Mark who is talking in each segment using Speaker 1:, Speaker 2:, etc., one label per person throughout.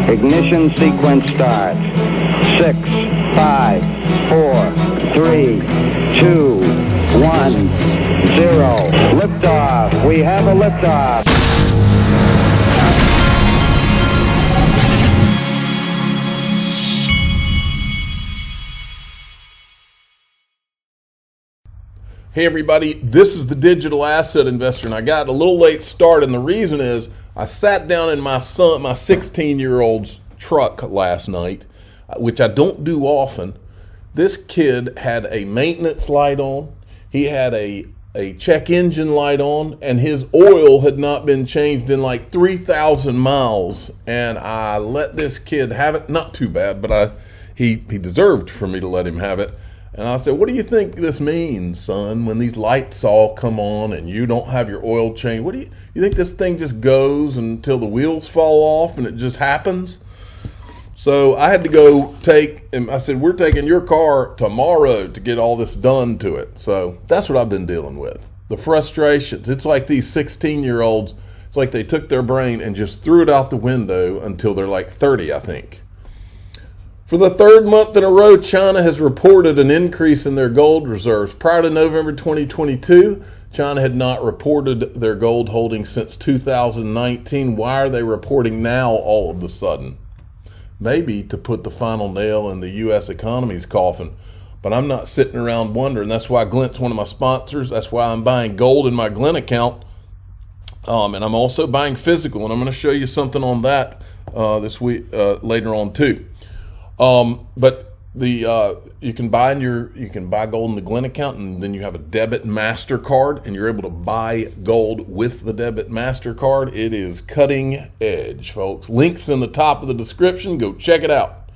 Speaker 1: Ignition sequence starts. 6, 5, 4, 3, 2, 1, 0. Liftoff. We have a liftoff.
Speaker 2: Hey everybody, this is the Digital Asset Investor, and I got a little late start, and the reason is I sat down in my 16-year-old's truck last night, which I don't do often. This kid had a maintenance light on, he had a check engine light on, and his oil had not been changed in like 3,000 miles, and I let this kid have it. Not too bad, but he deserved for me to let him have it. And I said, what do you think this means, son, when these lights all come on and you don't have your oil changed? What do you think this thing just goes until the wheels fall off and it just happens? So I had to go and I said, we're taking your car tomorrow to get all this done to it. So that's what I've been dealing with. The frustrations. It's like these 16-year-olds, it's like they took their brain and just threw it out the window until they're like 30, I think. For the third month in a row, China has reported an increase in their gold reserves. Prior to November 2022, China had not reported their gold holdings since 2019. Why are they reporting now all of a sudden? Maybe to put the final nail in the U.S. economy's coffin. But I'm not sitting around wondering. That's why Glint's one of my sponsors. That's why I'm buying gold in my Glint account. And I'm also buying physical. And I'm going to show you something on that this week later on too. But you can buy gold in the Glint account, and then you have a debit MasterCard, and you're able to buy gold with the debit MasterCard. It is cutting edge, folks. Links in the top of the description. Go check it out.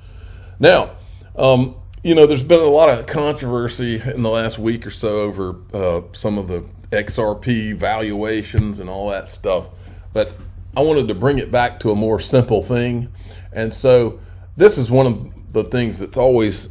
Speaker 2: Now, there's been a lot of controversy in the last week or so over some of the XRP valuations and all that stuff, but I wanted to bring it back to a more simple thing, and so this is one of the things that's always,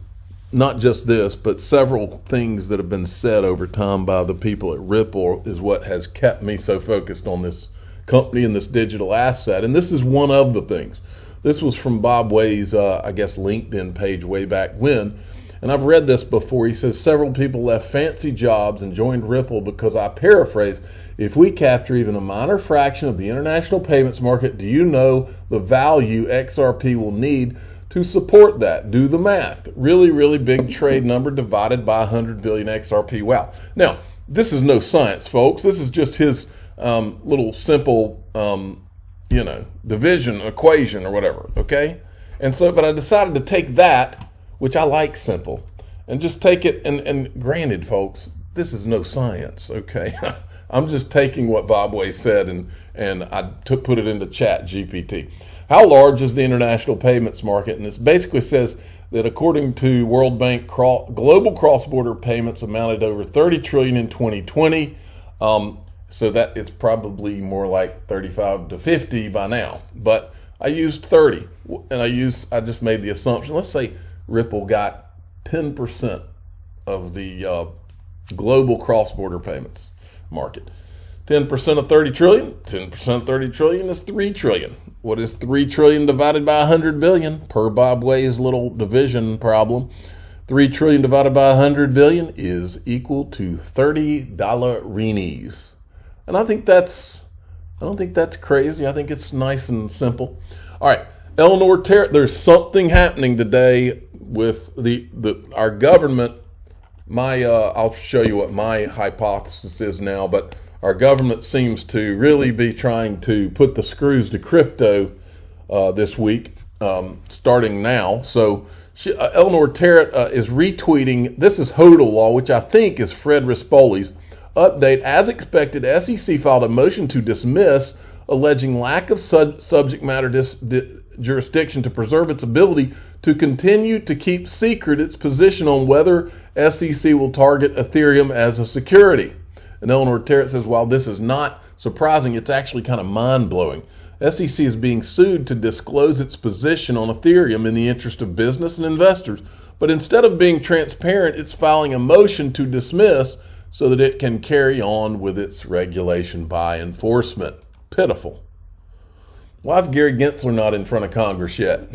Speaker 2: not just this, but several things that have been said over time by the people at Ripple is what has kept me so focused on this company and this digital asset. And this is one of the things. This was from Bob Way's, LinkedIn page way back when. And I've read this before. He says, several people left fancy jobs and joined Ripple because, I paraphrase, if we capture even a minor fraction of the international payments market, do you know the value XRP will need to support that? Do the math. Really, really big trade number divided by 100 billion XRP. Wow. Now, this is no science, folks. This is just his little simple, division equation or whatever, okay? And so, but I decided to take that, which I like simple, and just take it, and granted, folks, this is no science, okay? I'm just taking what Bob Way said and I put it into Chat GPT. How large is the international payments market? And it basically says that according to World Bank, global cross-border payments amounted to over 30 trillion in 2020. So that it's probably more like 35 to 50 by now. But I used 30, and I just made the assumption. Let's say Ripple got 10% of the global cross-border payments market. 10% of 30 trillion, 10% of 30 trillion is 3 trillion. What is 3 trillion divided by 100 billion? Per Bob Way's little division problem, 3 trillion divided by 100 billion is equal to $30. And I don't think that's crazy. I think it's nice and simple. All right, Eleanor Terrett, there's something happening today with our government. I'll show you what my hypothesis is now, but our government seems to really be trying to put the screws to crypto this week, starting now. So Eleanor Terrett is retweeting, this is HODL law, which I think is Fred Rispoli's update. As expected, SEC filed a motion to dismiss, alleging lack of subject matter jurisdiction to preserve its ability to continue to keep secret its position on whether SEC will target Ethereum as a security. And Eleanor Terrett says, while this is not surprising, it's actually kind of mind-blowing. SEC is being sued to disclose its position on Ethereum in the interest of business and investors. But instead of being transparent, it's filing a motion to dismiss so that it can carry on with its regulation by enforcement. Pitiful. Why is Gary Gensler not in front of Congress yet?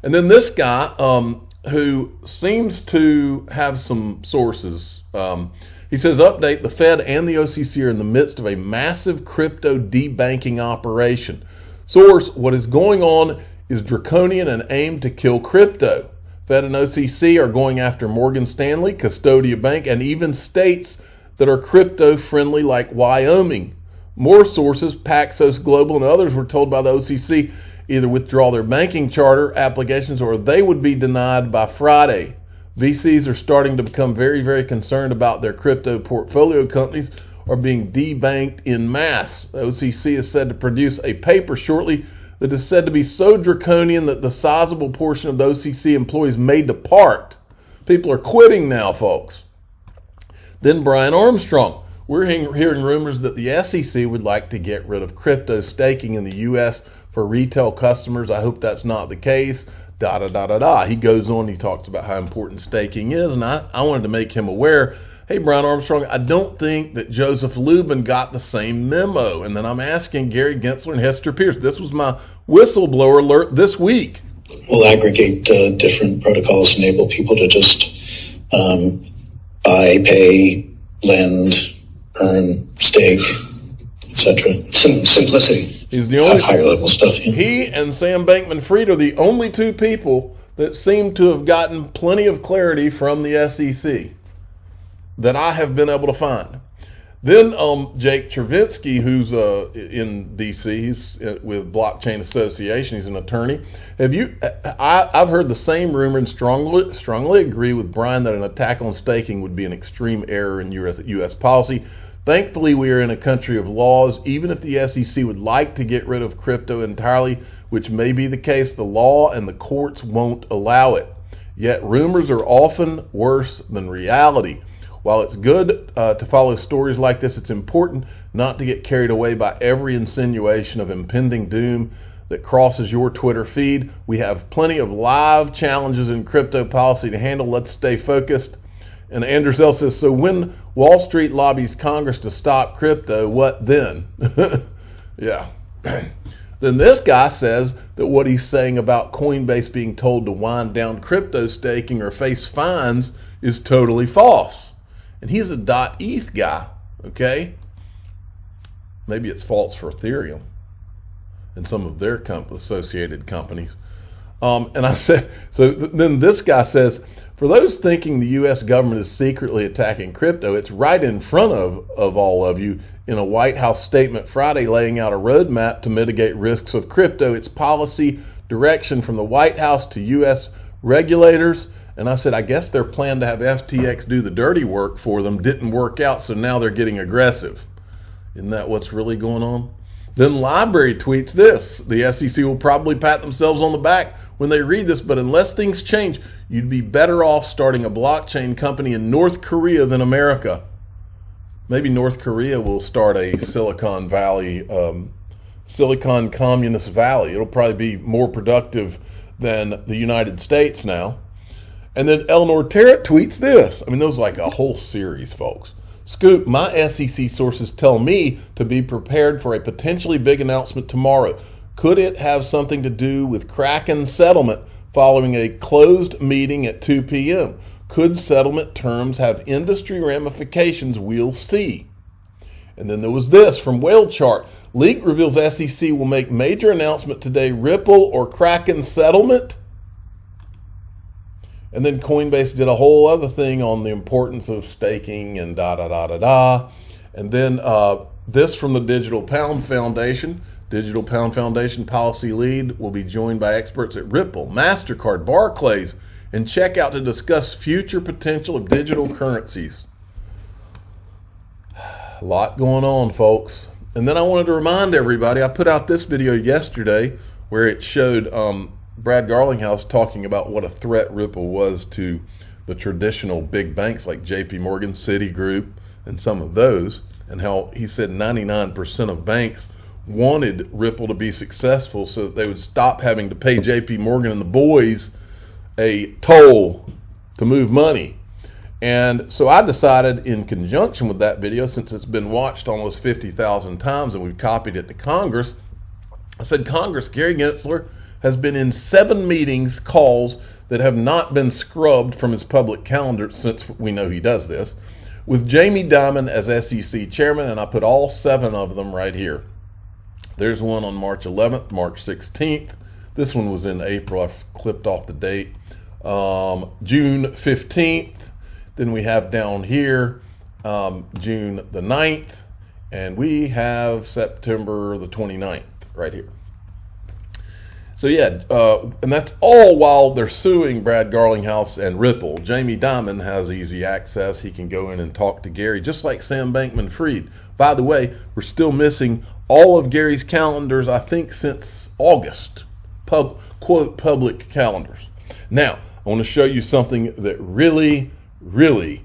Speaker 2: And then this guy, who seems to have some sources, he says, update, the Fed and the OCC are in the midst of a massive crypto debanking operation. Source, what is going on is draconian and aimed to kill crypto. Fed and OCC are going after Morgan Stanley, Custodia Bank, and even states that are crypto friendly like Wyoming. More sources, Paxos Global and others, were told by the OCC either withdraw their banking charter applications or they would be denied by Friday. VCs are starting to become very, very concerned about their crypto portfolio companies are being debanked in mass. The OCC is said to produce a paper shortly that is said to be so draconian that the sizable portion of the OCC employees may depart. People are quitting now, folks. Then Brian Armstrong. We're hearing rumors that the SEC would like to get rid of crypto staking in the U.S. for retail customers. I hope that's not the case. He goes on, he talks about how important staking is, and I wanted to make him aware, hey, Brian Armstrong, I don't think that Joseph Lubin got the same memo. And then I'm asking Gary Gensler and Hester Pierce. This was my whistleblower alert this week.
Speaker 3: We'll aggregate different protocols, enable people to just buy, pay, lend, earn, stake, etc. Some simplicity.
Speaker 2: He's the only
Speaker 3: higher level stuff. Yeah.
Speaker 2: He and Sam Bankman-Fried are the only two people that seem to have gotten plenty of clarity from the SEC that I have been able to find. Then Jake Chervinsky, who's in D.C., he's with Blockchain Association. He's an attorney. I've heard the same rumor and strongly agree with Brian that an attack on staking would be an extreme error in U.S. policy. Thankfully, we are in a country of laws. Even if the SEC would like to get rid of crypto entirely, which may be the case, the law and the courts won't allow it. Yet rumors are often worse than reality. While it's good to follow stories like this, it's important not to get carried away by every insinuation of impending doom that crosses your Twitter feed. We have plenty of live challenges in crypto policy to handle. Let's stay focused. And Andersell says, so when Wall Street lobbies Congress to stop crypto, what then? Yeah. Then this guy says that what he's saying about Coinbase being told to wind down crypto staking or face fines is totally false. And he's a .eth guy, okay? Maybe it's false for Ethereum and some of their associated companies. And I said, so then this guy says, for those thinking the U.S. government is secretly attacking crypto, it's right in front of all of you in a White House statement Friday laying out a roadmap to mitigate risks of crypto. It's policy direction from the White House to U.S. regulators. And I said, I guess their plan to have FTX do the dirty work for them didn't work out, so now they're getting aggressive. Isn't that what's really going on? Then Library tweets this. The SEC will probably pat themselves on the back when they read this, but unless things change, you'd be better off starting a blockchain company in North Korea than America. Maybe North Korea will start a Silicon Communist Valley. It'll probably be more productive than the United States now. And then Eleanor Terrett tweets this. I mean, those are like a whole series, folks. Scoop, my SEC sources tell me to be prepared for a potentially big announcement tomorrow. Could it have something to do with Kraken settlement following a closed meeting at 2 p.m.? Could settlement terms have industry ramifications? We'll see. And then there was this from Whale Chart. Leak reveals SEC will make major announcement today. Ripple or Kraken settlement? And then Coinbase did a whole other thing on the importance of staking and And then this from the Digital Pound Foundation. Digital Pound Foundation policy lead will be joined by experts at Ripple, MasterCard, Barclays, and Checkout to discuss future potential of digital currencies. A lot going on, folks. And then I wanted to remind everybody, I put out this video yesterday where it showed Brad Garlinghouse talking about what a threat Ripple was to the traditional big banks like JP Morgan, Citigroup, and some of those, and how he said 99% of banks wanted Ripple to be successful so that they would stop having to pay JP Morgan and the boys a toll to move money. And so I decided, in conjunction with that video, since it's been watched almost 50,000 times and we've copied it to Congress, I said, Congress, Gary Gensler, has been in 7 meetings, calls that have not been scrubbed from his public calendar, since we know he does this, with Jamie Dimon as SEC chairman, and I put all 7 of them right here. There's one on March 11th, March 16th. This one was in April. I've clipped off the date. June 15th. Then we have down here June the 9th. And we have September the 29th right here. So yeah, and that's all while they're suing Brad Garlinghouse and Ripple. Jamie Dimon has easy access. He can go in and talk to Gary, just like Sam Bankman-Fried. By the way, we're still missing all of Gary's calendars, I think, since August. Quote, public calendars. Now, I want to show you something that really, really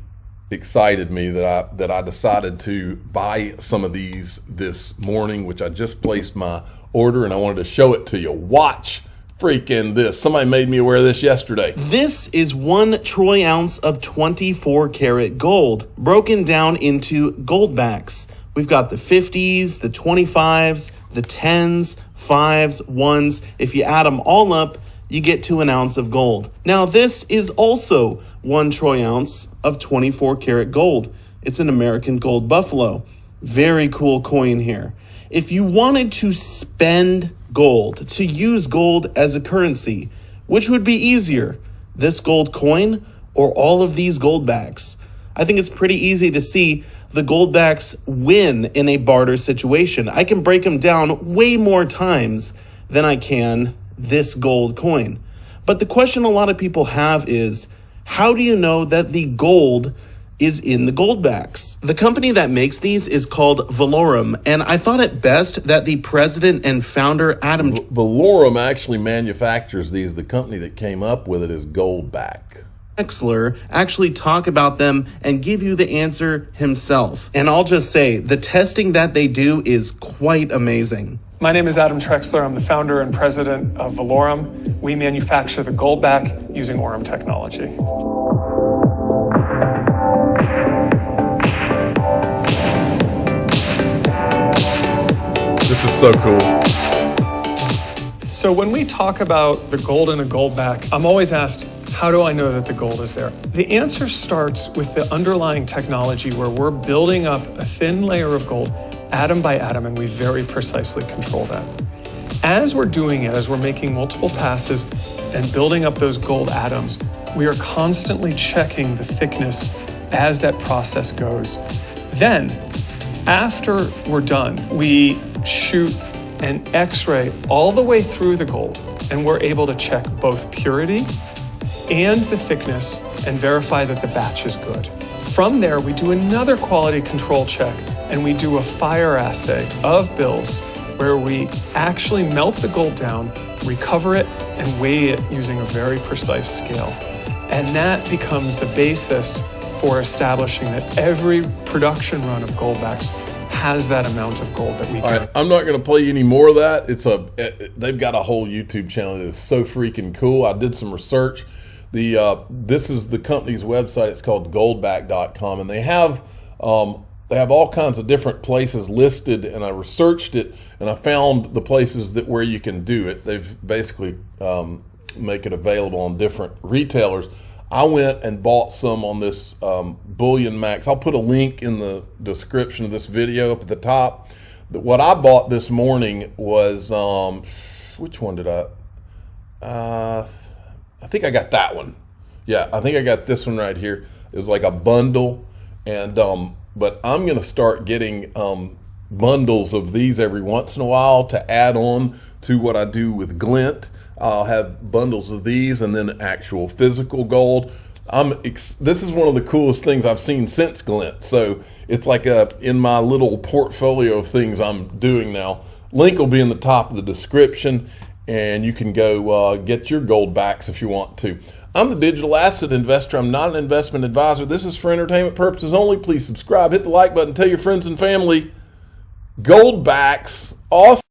Speaker 2: excited me, that I decided to buy some of these this morning, which I just placed my order, and I wanted to show it to you. Watch freaking this. Somebody made me aware of this yesterday.
Speaker 4: This is 1 troy ounce of 24 karat gold broken down into Goldbacks. We've got the 50s, the 25s, the 10s, 5s, 1s. If you add them all up, you get to an ounce of gold. Now, this is also 1 troy ounce of 24 karat gold. It's an American gold buffalo. Very cool coin here. If you wanted to spend gold, to use gold as a currency, which would be easier, this gold coin or all of these Goldbacks? I think it's pretty easy to see the Goldbacks win in a barter situation. I can break them down way more times than I can this gold coin. But the question a lot of people have is, how do you know that the gold is in the Goldbacks? The company that makes these is called Valorum, and I thought it best that the president and founder, Adam...
Speaker 2: Valorum actually manufactures these. The company that came up with it is Goldback.
Speaker 4: Trexler actually talk about them and give you the answer himself. And I'll just say, the testing that they do is quite amazing.
Speaker 5: My name is Adam Trexler. I'm the founder and president of Valorum. We manufacture the Goldback using Aurum technology.
Speaker 2: This is so cool.
Speaker 5: So when we talk about the gold in a Goldback, I'm always asked, how do I know that the gold is there? The answer starts with the underlying technology where we're building up a thin layer of gold atom by atom, and we very precisely control that. As we're doing it, as we're making multiple passes and building up those gold atoms, we are constantly checking the thickness as that process goes. Then, after we're done, we shoot an X-ray all the way through the gold, and we're able to check both purity and the thickness and verify that the batch is good. From there, we do another quality control check, and we do a fire assay of bills where we actually melt the gold down, recover it, and weigh it using a very precise scale. And that becomes the basis for establishing that every production run of Goldbacks has that amount of gold that we
Speaker 2: All
Speaker 5: can.
Speaker 2: right, I'm not going to play any more of that. They've got a whole YouTube channel that is so freaking cool. I did some research. This is the company's website. It's called Goldback.com, and they have all kinds of different places listed. And I researched it, and I found the places where you can do it. They've basically make it available on different retailers. I went and bought some on this Bullion Max. I'll put a link in the description of this video up at the top. What I bought this morning was, which one did I think I got that one. Yeah, I think I got this one right here. It was like a bundle, and but I'm gonna start getting bundles of these every once in a while to add on to what I do with Glint. I'll have bundles of these and then actual physical gold. This is one of the coolest things I've seen since Glint. So it's like in my little portfolio of things I'm doing now. Link will be in the top of the description, and you can go get your Goldbacks if you want to. I'm the digital asset investor. I'm not an investment advisor. This is for entertainment purposes only. Please subscribe, hit the like button, tell your friends and family. Goldbacks, awesome.